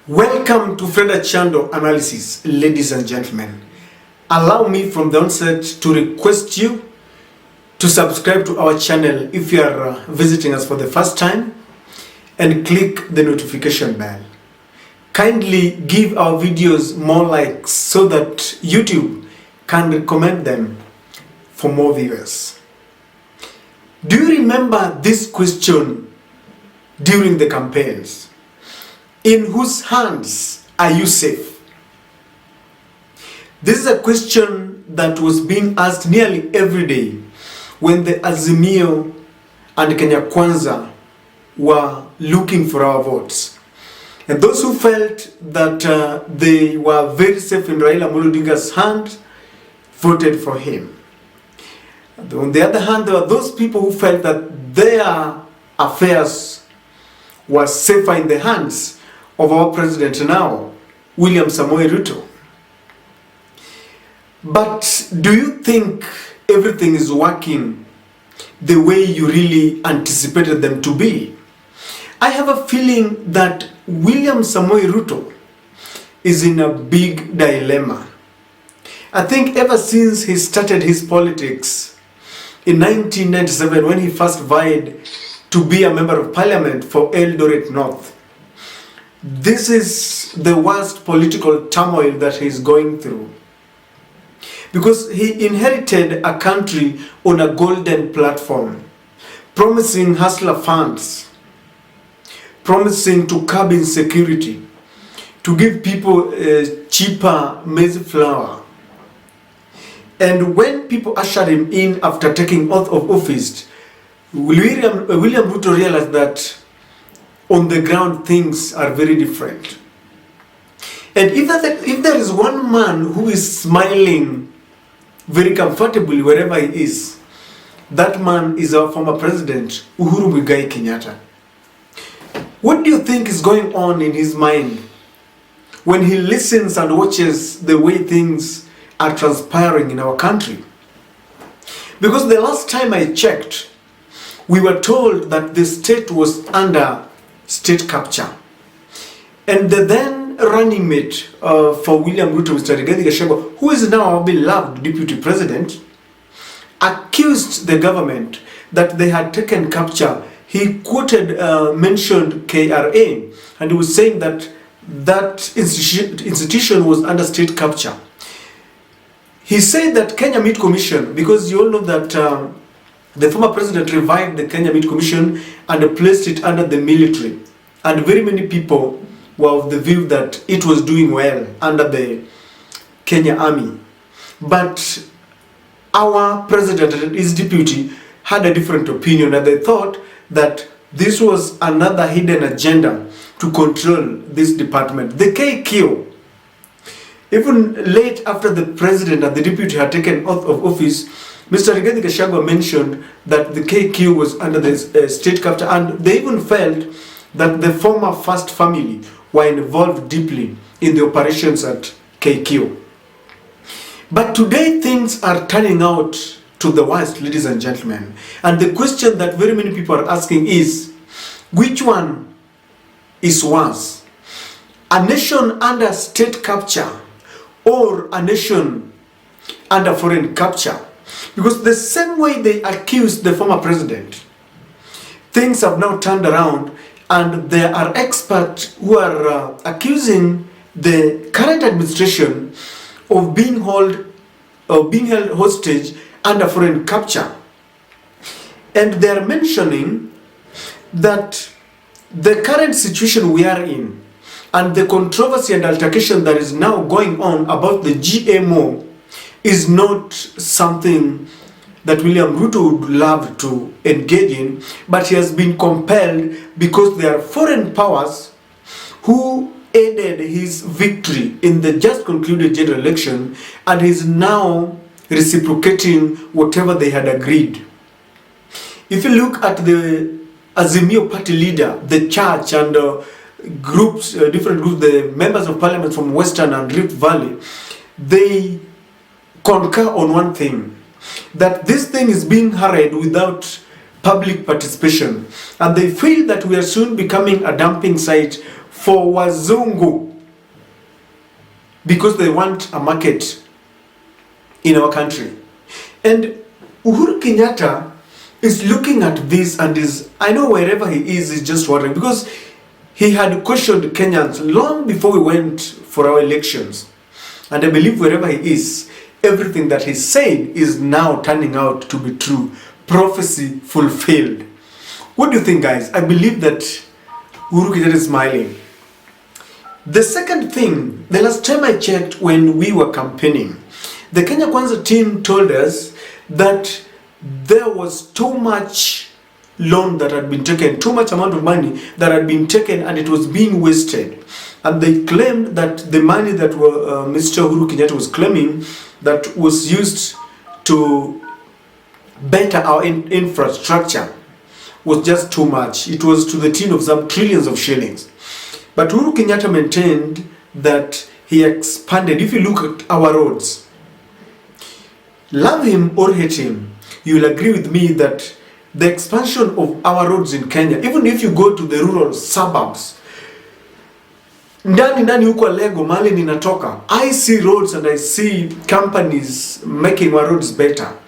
Welcome to Freda Chando Analysis, ladies and gentlemen. Allow me from the onset to request you to subscribe to our channel if you are visiting us for the first time and click the notification bell. Kindly give our videos more likes so that YouTube can recommend them for more viewers. Do you remember this question during the campaigns? In whose hands are you safe? This is a question that was being asked nearly every day when the Azimio and Kenya Kwanza were looking for our votes. And those who felt that they were very safe in Raila Amolo Odinga's hand voted for him. On the other hand, there were those people who felt that their affairs were safer in the hands of our president now, William Samoei Ruto. But do you think everything is working the way you really anticipated them to be? I have a feeling that William Samoei Ruto is in a big dilemma. I think ever since he started his politics in 1997, when he first vied to be a member of parliament for Eldoret North, this is the worst political turmoil that he's going through. Because he inherited a country on a golden platform, promising hustler funds, promising to curb insecurity, to give people cheaper maize flour. And when people ushered him in after taking oath of office, William Ruto realized that on the ground things are very different. And if there is one man who is smiling very comfortably wherever he is, that man is our former president, Uhuru Muigai Kenyatta. What do you think is going on in his mind when he listens and watches the way things are transpiring in our country? Because the last time I checked, we were told that the state was under state capture. And the then running mate for William Ruto, Mr. Rigathi Gachagua, who is now our beloved deputy president, accused the government that they had taken capture. He mentioned KRA, and he was saying that that institution was under state capture. He said that Kenya Meat Commission, because you all know that the former president revived the Kenya Meat Commission and placed it under the military. And very many people were of the view that it was doing well under the Kenya Army. But our president and his deputy had a different opinion, and they thought that this was another hidden agenda to control this department. The KQ, even late after the president and the deputy had taken oath of office, Mr. Rigathi Gachagua mentioned that the KQ was under the state capture, and they even felt that the former First family were involved deeply in the operations at KQ. But today things are turning out to the worst, ladies and gentlemen. And the question that very many people are asking is, which one is worse? A nation under state capture or a nation under foreign capture? Because the same way they accused the former president, things have now turned around, and there are experts who are accusing the current administration of being held hostage under foreign capture. And they are mentioning that the current situation we are in and the controversy and altercation that is now going on about the GMO is not something that William Ruto would love to engage in, but he has been compelled because there are foreign powers who aided his victory in the just concluded general election, and he is now reciprocating whatever they had agreed. If you look at the Azimio party leader, the church and groups, different groups, the members of parliament from Western and Rift Valley, they concur on one thing, that this thing is being hurried without public participation, and they feel that we are soon becoming a dumping site for wazungu because they want a market in our country. And Uhuru Kenyatta is looking at this and is, I know wherever he is, he's just wondering, because he had questioned Kenyans long before we went for our elections. And I believe wherever he is, everything that he's saying is now turning out to be true. Prophecy fulfilled. What do you think, guys? I believe that Uhuru Kenyatta is smiling. The second thing, the last time I checked when we were campaigning, the Kenya Kwanza team told us that there was too much loan that had been taken, too much amount of money that had been taken, and it was being wasted. And they claimed that the money that Mr. Uhuru Kenyatta was claiming that was used to better our infrastructure was just too much. It was to the tune of some trillions of shillings. But Uhuru Kenyatta maintained that he expanded. If you look at our roads, love him or hate him, you will agree with me that the expansion of our roads in Kenya, even if you go to the rural suburbs, ndani huko Lego mali ninatoka, I see roads and I see companies making our roads better.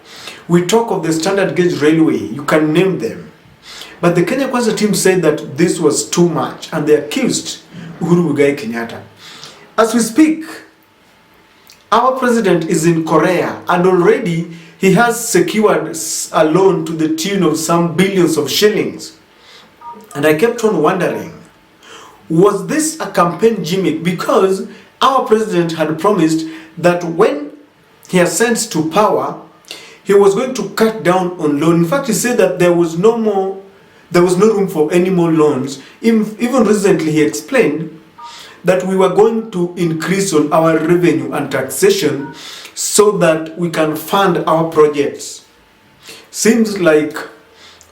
We talk of the standard gauge railway, you can name them. But the Kenya Kwanza team said that this was too much and they accused Uhuru Muigai Kenyatta. As we speak, our president is in Korea and already he has secured a loan to the tune of some billions of shillings. And I kept on wondering, was this a campaign gimmick? Because our president had promised that when he ascends to power, he was going to cut down on loan. In fact, he said that there was no room for any more loans. Even recently, he explained that we were going to increase on our revenue and taxation so that we can fund our projects. Seems like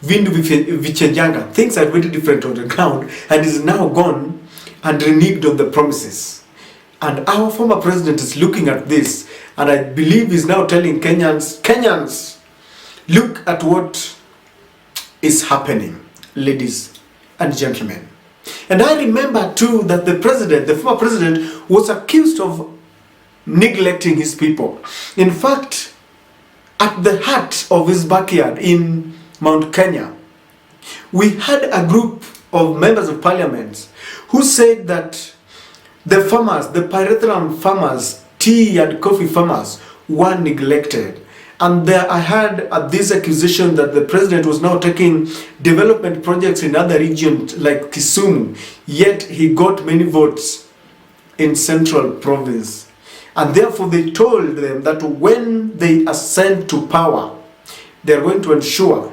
Vindu Vichenjanga, things are very different on the ground, and is now gone and reneged on the promises. And our former president is looking at this, and I believe he's now telling Kenyans, look at what is happening, ladies and gentlemen. And I remember too that the former president, was accused of neglecting his people. In fact, at the heart of his backyard in Mount Kenya, we had a group of members of parliament who said that the farmers, the pyrethrum farmers, tea and coffee farmers were neglected. And there I had this accusation that the president was now taking development projects in other regions like Kisumu, yet he got many votes in Central Province. And therefore they told them that when they ascend to power, they're going to ensure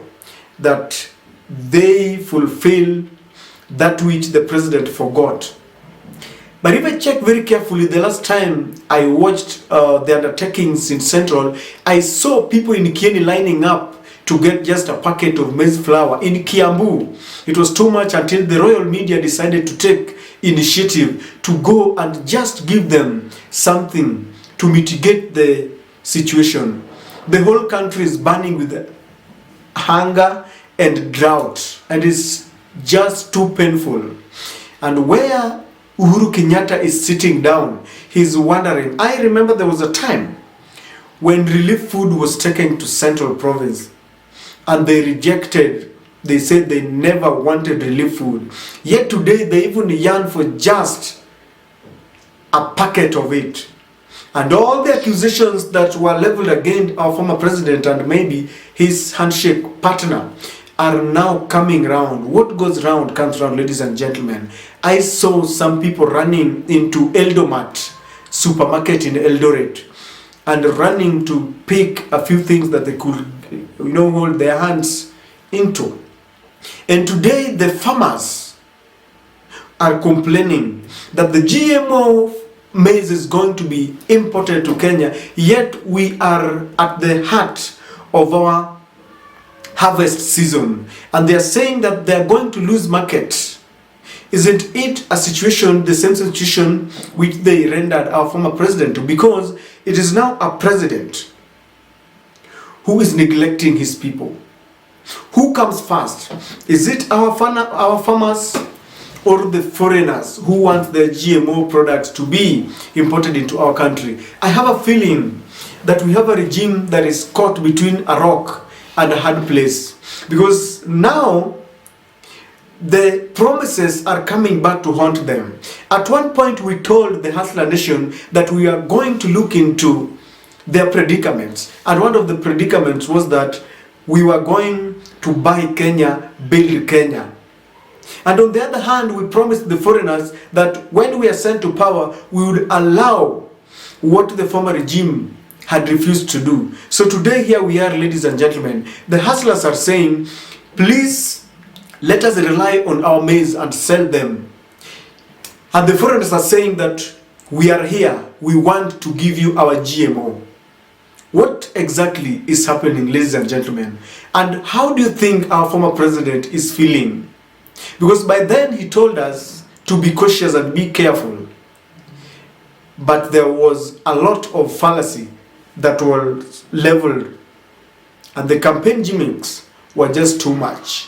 that they fulfill that which the president forgot. But if I check very carefully, the last time I watched the undertakings in Central, I saw people in Kieni lining up to get just a packet of maize flour. In Kiambu, it was too much until the royal media decided to take initiative to go and just give them something to mitigate the situation. The whole country is burning with hunger and drought, and it's just too painful. And where Uhuru Kenyatta is sitting down, he's wondering. I remember there was a time when relief food was taken to Central Province and they rejected. They said they never wanted relief food. Yet today they even yearn for just a packet of it. And all the accusations that were leveled against our former president and maybe his handshake partner are now coming round. What goes round comes round, ladies and gentlemen. I saw some people running into Eldomat supermarket in Eldoret and running to pick a few things that they could, hold their hands into. And today the farmers are complaining that the GMO maize is going to be imported to Kenya, yet we are at the heart of our harvest season, and they are saying that they are going to lose market. Isn't it a situation, the same situation which they rendered our former president to? Because it is now a president who is neglecting his people. Who comes first? Is it our farmers or the foreigners who want their GMO products to be imported into our country. I have a feeling that we have a regime that is caught between a rock and a hard place. Because now, the promises are coming back to haunt them. At one point, we told the Hustler Nation that we are going to look into their predicaments. And one of the predicaments was that we were going to buy Kenya, build Kenya. And on the other hand, we promised the foreigners that when we are sent to power, we would allow what the former regime had refused to do. So today, here we are, ladies and gentlemen. The hustlers are saying, please let us rely on our maize and sell them. And the foreigners are saying that we are here, we want to give you our GMO. What exactly is happening, ladies and gentlemen? And how do you think our former president is feeling? Because by then he told us to be cautious and be careful. But there was a lot of fallacy that was leveled. And the campaign gimmicks were just too much.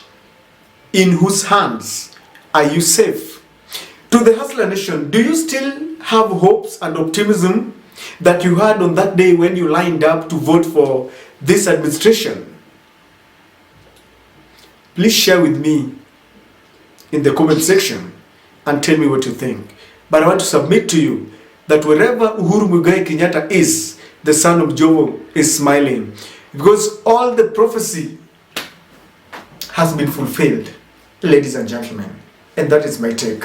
In whose hands are you safe? To the Hustler Nation, do you still have hopes and optimism that you had on that day when you lined up to vote for this administration? Please share with me in the comment section and tell me what you think. But I want to submit to you that wherever Uhuru Muigai Kenyatta is, the son of Jomo is smiling, because all the prophecy has been fulfilled, ladies and gentlemen. And that is my take.